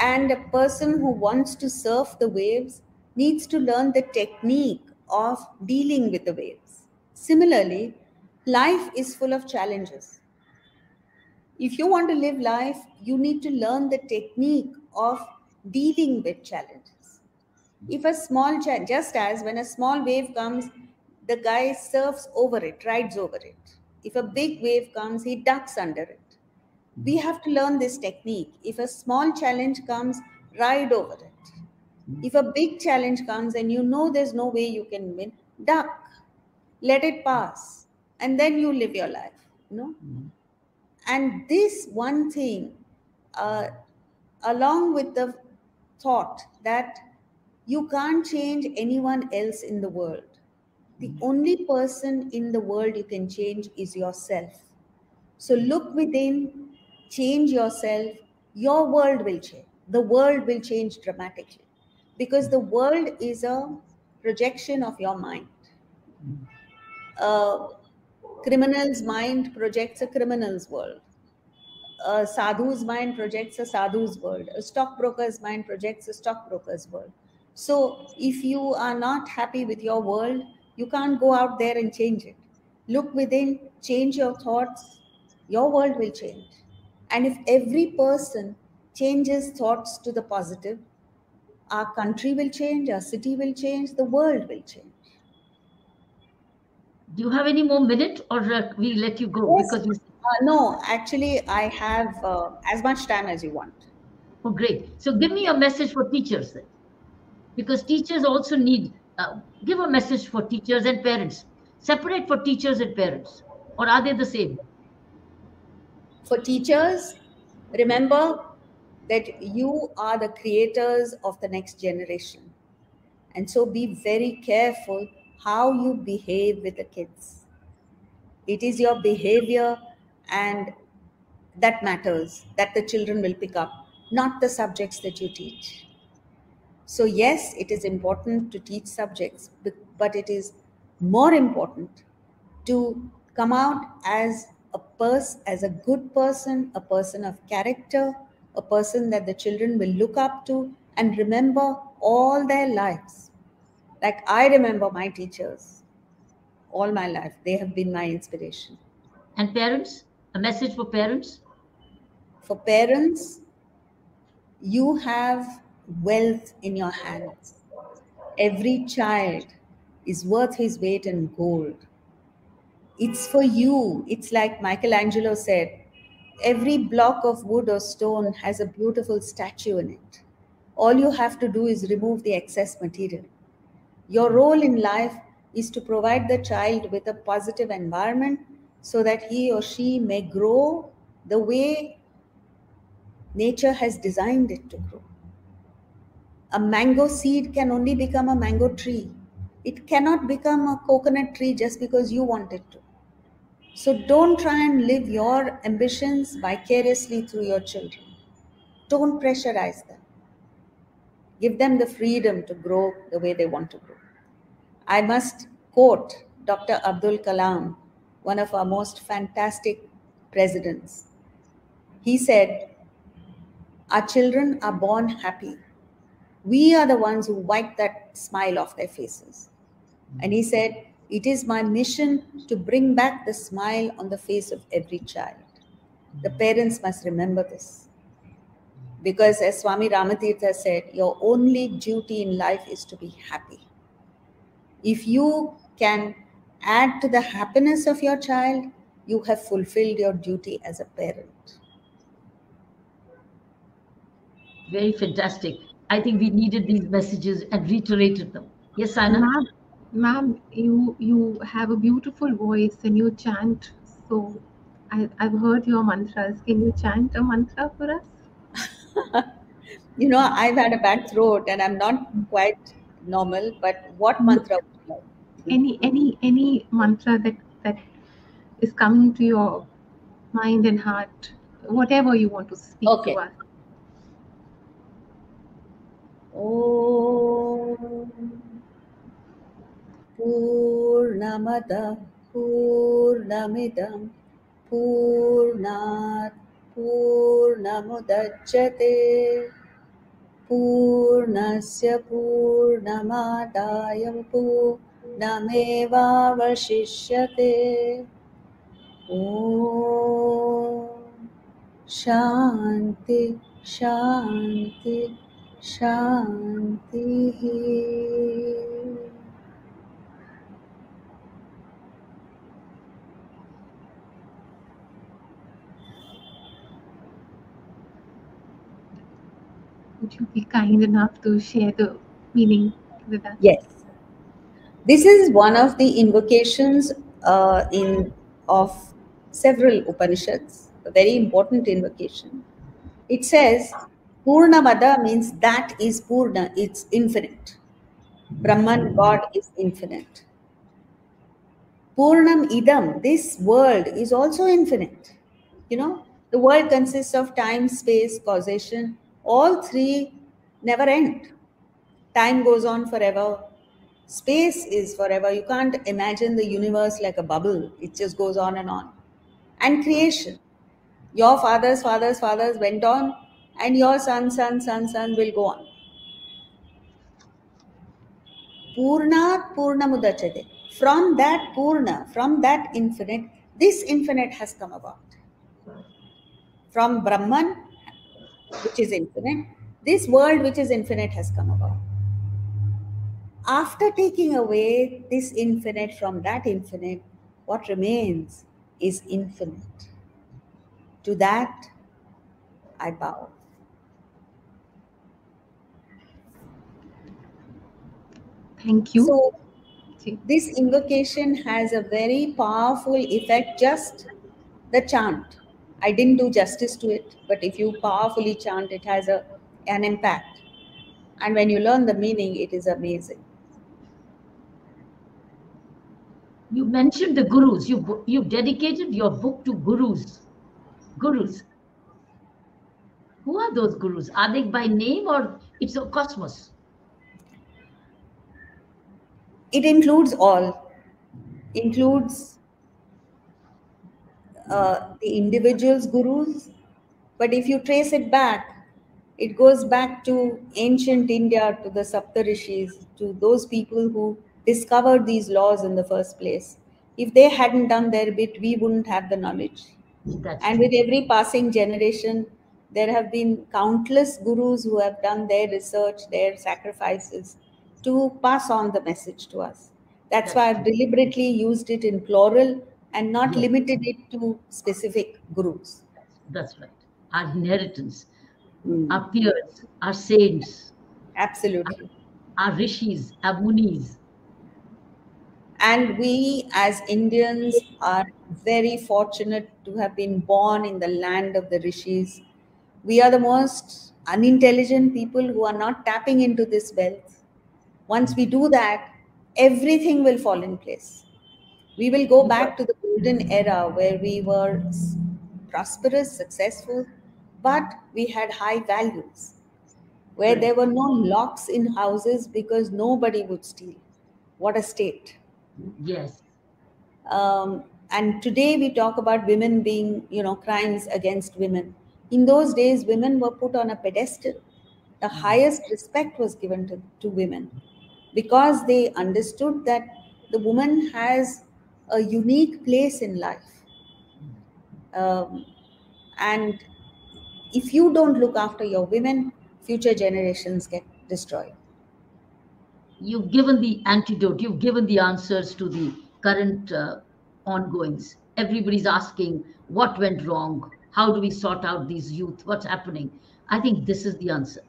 and a person who wants to surf the waves needs to learn the technique of dealing with the waves. Similarly, life is full of challenges. If you want to live life, you need to learn the technique of dealing with challenges. If a small just as when a small wave comes, the guy surfs over it, rides over it. If a big wave comes, he ducks under it. We have to learn this technique. If a small challenge comes, ride over it. If a big challenge comes and you know there's no way you can win, duck, let it pass, and then you live your life. You know. And this one thing, along with the thought that you can't change anyone else in the world. The only person in the world you can change is yourself. So look within, change yourself, your world will change. The world will change dramatically because the world is a projection of your mind. A criminal's mind projects a criminal's world. A sadhu's mind projects a sadhu's world. A stockbroker's mind projects a stockbroker's world. So if you are not happy with your world, you can't go out there and change it. Look within, change your thoughts, your world will change. And if every person changes thoughts to the positive, our country will change, our city will change, the world will change. Do you have any more minute, or we let you go? Yes. Because you. No, actually, I have as much time as you want. Oh, great. So give me a message for teachers then. Because teachers also need, give a message for teachers and parents. Separate for teachers and parents. Or are they the same? For teachers, remember that you are the creators of the next generation. And so be very careful how you behave with the kids. It is your behavior and that matters, that the children will pick up, not the subjects that you teach. So yes, it is important to teach subjects, but it is more important to come out as a good person, a person of character, a person that the children will look up to and remember all their lives. Like I remember my teachers all my life. They have been my inspiration. And parents? A message for parents? For parents, you have wealth in your hands. Every child is worth his weight in gold. It's for you. It's like Michelangelo said, every block of wood or stone has a beautiful statue in it. All you have to do is remove the excess material. Your role in life is to provide the child with a positive environment so that he or she may grow the way nature has designed it to grow. A mango seed can only become a mango tree. It cannot become a coconut tree just because you want it to. So don't try and live your ambitions vicariously through your children. Don't pressurize them. Give them the freedom to grow the way they want to grow. I must quote Dr. Abdul Kalam, one of our most fantastic presidents. He said, our children are born happy. We are the ones who wipe that smile off their faces. And he said, it is my mission to bring back the smile on the face of every child. The parents must remember this. Because as Swami Ramatirtha said, your only duty in life is to be happy. If you can add to the happiness of your child, you have fulfilled your duty as a parent. Very fantastic. I think we needed these messages and reiterated them. Yes, Saina? Ma'am, you have a beautiful voice and you chant. So I've heard your mantras. Can you chant a mantra for us? You know, I've had a bad throat and I'm not quite normal, but what mantra would you like? Any mantra that is coming to your mind and heart, whatever you want to speak Okay. to us. Om Purnamada Purnamidam Purnat Purnamudachyate Purnasya Purnamadaya Purnamevavashishyate. Om Shanti Shanti Shanti. Would you be kind enough to share the meaning with us? Yes. This is one of the invocations of several Upanishads, a very important invocation. It says, Purnamada means that is Purna, it's infinite. Brahman, God, is infinite. Purnam Idam, this world is also infinite. You know, the world consists of time, space, causation. All three never end. Time goes on forever. Space is forever. You can't imagine the universe like a bubble. It just goes on and on. And creation. Your fathers went on, and your son will go on. Purnat Purnamudachyate. From that Purna, from that infinite, this infinite has come about. From Brahman, which is infinite, this world which is infinite has come about. After taking away this infinite from that infinite, what remains is infinite. To that, I bow. Thank you. So, this invocation has a very powerful effect, just the chant. I didn't do justice to it, but if you powerfully chant, it has an impact. And when you learn the meaning, it is amazing. You mentioned the gurus. You dedicated your book to gurus. Gurus. Who are those gurus? Are they by name or it's a cosmos? It includes all. Includes the individual's gurus, but if you trace it back, it goes back to ancient India, to the Saptarishis, to those people who discovered these laws in the first place. If they hadn't done their bit, we wouldn't have the knowledge. And with every passing generation, there have been countless gurus who have done their research, their sacrifices to pass on the message to us. That's why I've deliberately used it in plural and not limited it to specific gurus. That's right. Our inheritance, our peers, our saints. Absolutely. Our rishis, our munis. And we as Indians are very fortunate to have been born in the land of the rishis. We are the most unintelligent people who are not tapping into this wealth. Once we do that, everything will fall in place. We will go back to the golden era where we were prosperous, successful, but we had high values, where there were no locks in houses because nobody would steal. What a state. Yes. And today we talk about women being, crimes against women. In those days, women were put on a pedestal. The highest respect was given to women because they understood that the woman has a unique place in life. And if you don't look after your women, future generations get destroyed. You've given the antidote. You've given the answers to the current ongoings. Everybody's asking what went wrong. How do we sort out these youth? What's happening? I think this is the answer,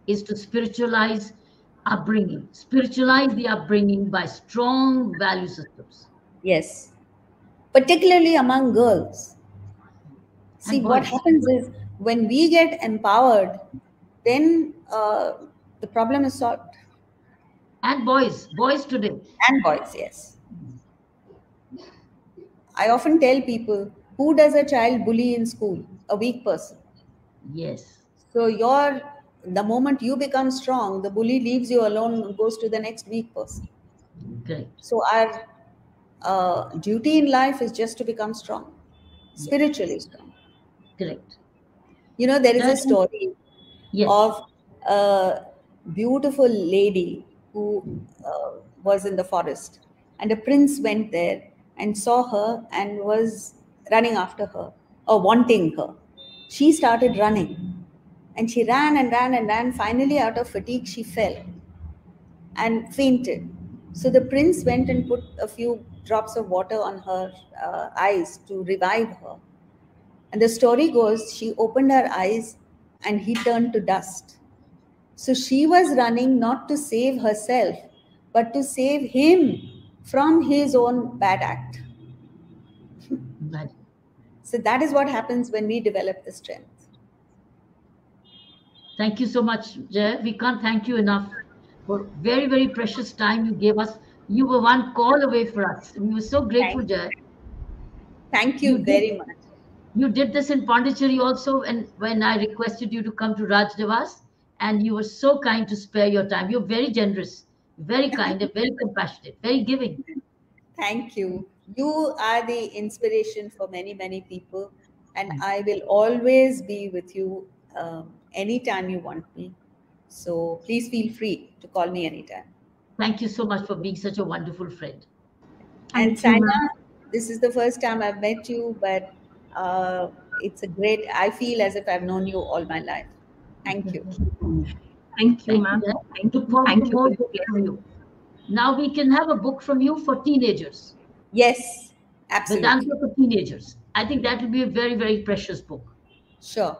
is to spiritualize upbringing. Spiritualize the upbringing by strong value systems. Yes. Particularly among girls. See, what happens is when we get empowered, then the problem is solved. And boys today. And boys, yes. I often tell people, who does a child bully in school? A weak person. Yes. So the moment you become strong, the bully leaves you alone and goes to the next weak person. Correct. So our duty in life is just to become strong, spiritually strong. Correct. There is a story of a beautiful lady who was in the forest, and a prince went there and saw her and was running after her or wanting her. She started running and she ran and ran and ran. Finally, out of fatigue, she fell and fainted. So the prince went and put a few drops of water on her eyes to revive her. And the story goes, she opened her eyes and he turned to dust. So she was running not to save herself, but to save him from his own bad act. Right. So that is what happens when we develop the strength. Thank you so much, Jay. We can't thank you enough for very, very precious time you gave us. You were one call away for us. We were so grateful, Jay. Thank you very much. You did this in Pondicherry also, and when I requested you to come to Raj Devas, and you were so kind to spare your time. You're very generous, very kind, and very compassionate, very giving. Thank you. You are the inspiration for many, many people, and I will always be with you anytime you want me. So please feel free to call me anytime. Thank you so much for being such a wonderful friend. And Thank you, Sana, ma'am. this is the first time I've met you, but it's a great, I feel as if I've known you all my life. Thank you. Thank you, Thank you, ma'am. Jack. Thank Look you. forward Thank to you more for books this from blessing. you. Now we can have a book from you for teenagers, Yes, absolutely. Vedanta for teenagers. I think that will be a very, very precious book. Sure.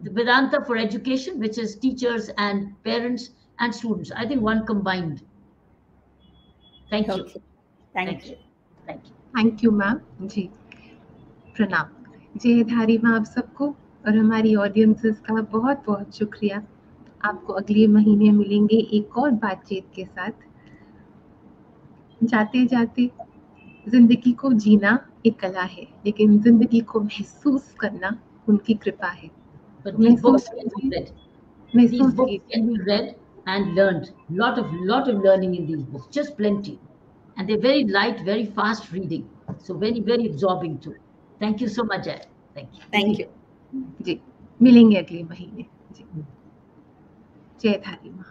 The Vedanta for education, which is teachers and parents and students. I think one combined. Thank you. Okay. Thank Thank you. you. Thank you. Thank you ma'am ji प्रणाम जय धारी माँ आप सबको और हमारी audiences का बहुत बहुत शुक्रिया आपको अगले महीने मिलेंगे एक और बातचीत के साथ जाते जाते जिंदगी को जीना एक कला है लेकिन जिंदगी को महसूस करना उनकी कृपा है But these books महसूस can be कीजिए read. These महसूस books कीजिए can be read and learned. Lot of learning in these books, just plenty. And they're very light, very fast reading. So very, very absorbing too. Thank you so much, Jay. Thank you. Thank you. जी मिलेंगे अगले महीने जी जय धारी माँ